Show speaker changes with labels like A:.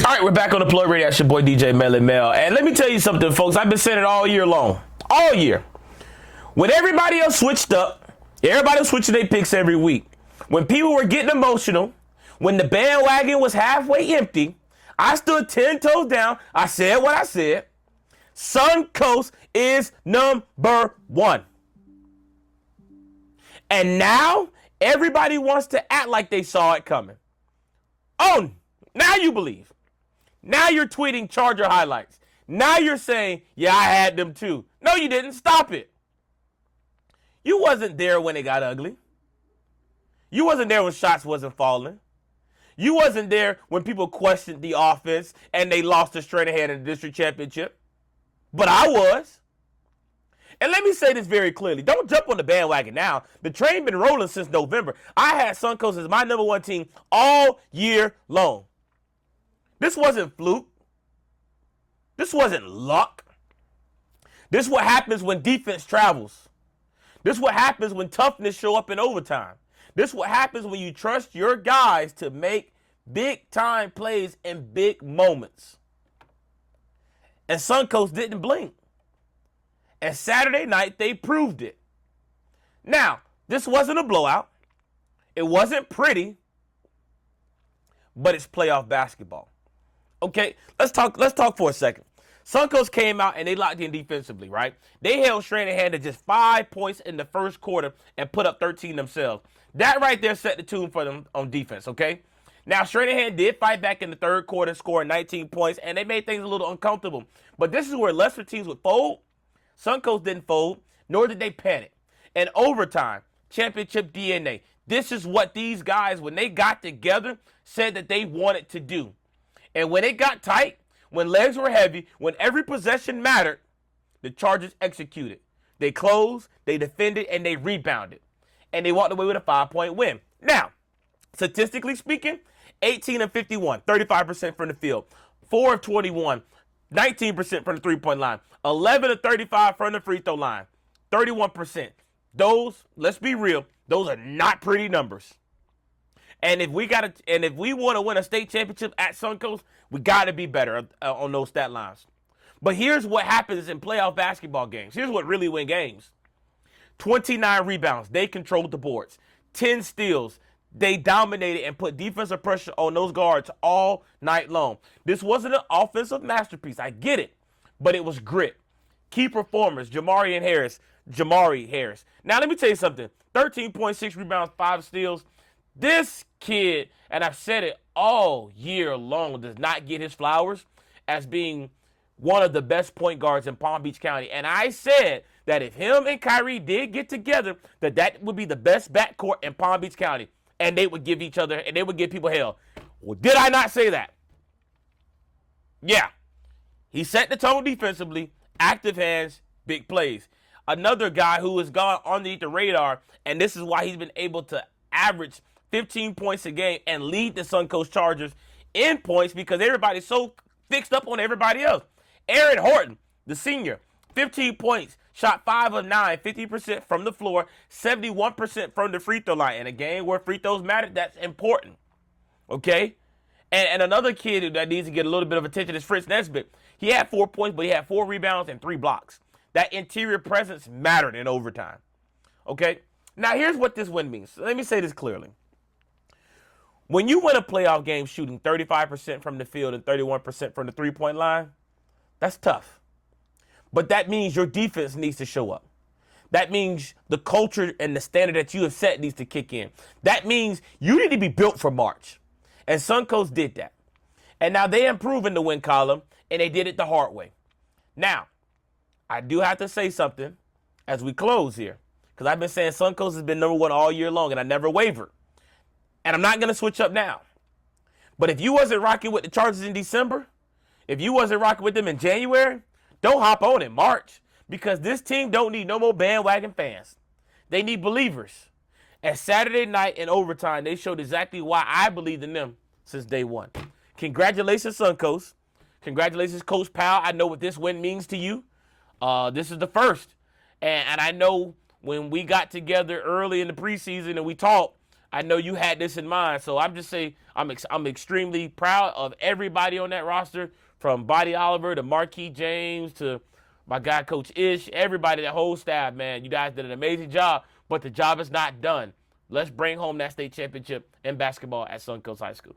A: All right, we're back on the Plug Radio. That's your boy DJ MellyMel. And let me tell you something, folks. I've been saying it all year long. All year. When everybody else switched up, everybody was switching their picks every week. When people were getting emotional, when the bandwagon was halfway empty, I stood 10 toes down. I said what I said. SUNCOAST is number one. And now everybody wants to act like they saw it coming. Oh, now you believe. Now you're tweeting Charger highlights. Now you're saying, yeah, I had them too. No, you didn't. Stop it. You wasn't there when it got ugly. You wasn't there when shots wasn't falling. You wasn't there when people questioned the offense and they lost to Stranahan in the district championship. But I was. And let me say this very clearly. Don't jump on the bandwagon now. The train been rolling since November. I had SUNCOAST as my number one team all year long. This wasn't fluke. This wasn't luck. This is what happens when defense travels. This is what happens when toughness show up in overtime. This is what happens when you trust your guys to make big-time plays in big moments. And SUNCOAST didn't blink. And Saturday night, they proved it. Now, this wasn't a blowout. It wasn't pretty. But it's playoff basketball. Okay, let's talk for a second. SUNCOAST came out and they locked in defensively, right? They held Stranahan to just 5 points in the first quarter and put up 13 themselves. That right there set the tune for them on defense, okay? Now, Stranahan did fight back in the third quarter, scoring 19 points, and they made things a little uncomfortable. But this is where lesser teams would fold. SUNCOAST didn't fold, nor did they panic. And overtime, championship DNA. This is what these guys, when they got together, said that they wanted to do. And when it got tight, when legs were heavy, when every possession mattered, the Chargers executed. They closed, they defended, and they rebounded. And they walked away with a 5-point win. Now, statistically speaking, 18 of 51, 35% from the field, 4 of 21, 19% from the three-point line, 11 of 35 from the free throw line, 31%. Those, let's be real, those are not pretty numbers. And if we want to win a state championship at SUNCOAST, we got to be better on those stat lines. But here's what happens in playoff basketball games. Here's what really win games. 29 rebounds. They controlled the boards. 10 steals. They dominated and put defensive pressure on those guards all night long. This wasn't an offensive masterpiece. I get it. But it was grit. Key performers, Jamari Harris. Now, let me tell you something. 13.6 rebounds, 5 steals. This kid, and I've said it all year long, does not get his flowers as being one of the best point guards in Palm Beach County. And I said that if him and Kyrie did get together, that would be the best backcourt in Palm Beach County. And they would give each other, and they would give people hell. Well, did I not say that? Yeah. He set the tone defensively, active hands, big plays. Another guy who has gone underneath the radar, and this is why he's been able to average 15 points a game and lead the SUNCOAST Chargers in points because everybody's so fixed up on everybody else. Aaron Horton, the senior, 15 points, shot 5 of 9, 50% from the floor, 71% from the free throw line. In a game where free throws matter, that's important. Okay? And another kid that needs to get a little bit of attention is Fritz Nesbitt. He had 4 points, but he had 4 rebounds and 3 blocks. That interior presence mattered in overtime. Okay? Now, here's what this win means. So let me say this clearly. When you win a playoff game shooting 35% from the field and 31% from the three-point line, that's tough. But that means your defense needs to show up. That means the culture and the standard that you have set needs to kick in. That means you need to be built for March. And SUNCOAST did that. And now they improve in the win column, and they did it the hard way. Now, I do have to say something as we close here, because I've been saying SUNCOAST has been number one all year long, and I never wavered. And I'm not going to switch up now. But if you wasn't rocking with the Chargers in December, if you wasn't rocking with them in January, don't hop on in March, because this team don't need no more bandwagon fans. They need believers. And Saturday night in overtime, they showed exactly why I believed in them since day one. Congratulations, SUNCOAST. Congratulations, Coach Powell. I know what this win means to you. This is the first. And I know when we got together early in the preseason and we talked, I know you had this in mind, so I'm just saying I'm extremely proud of everybody on that roster, from Buddy Oliver to Marquis James to my guy Coach Ish, everybody, that whole staff, man. You guys did an amazing job, but the job is not done. Let's bring home that state championship in basketball at Suncoast High School.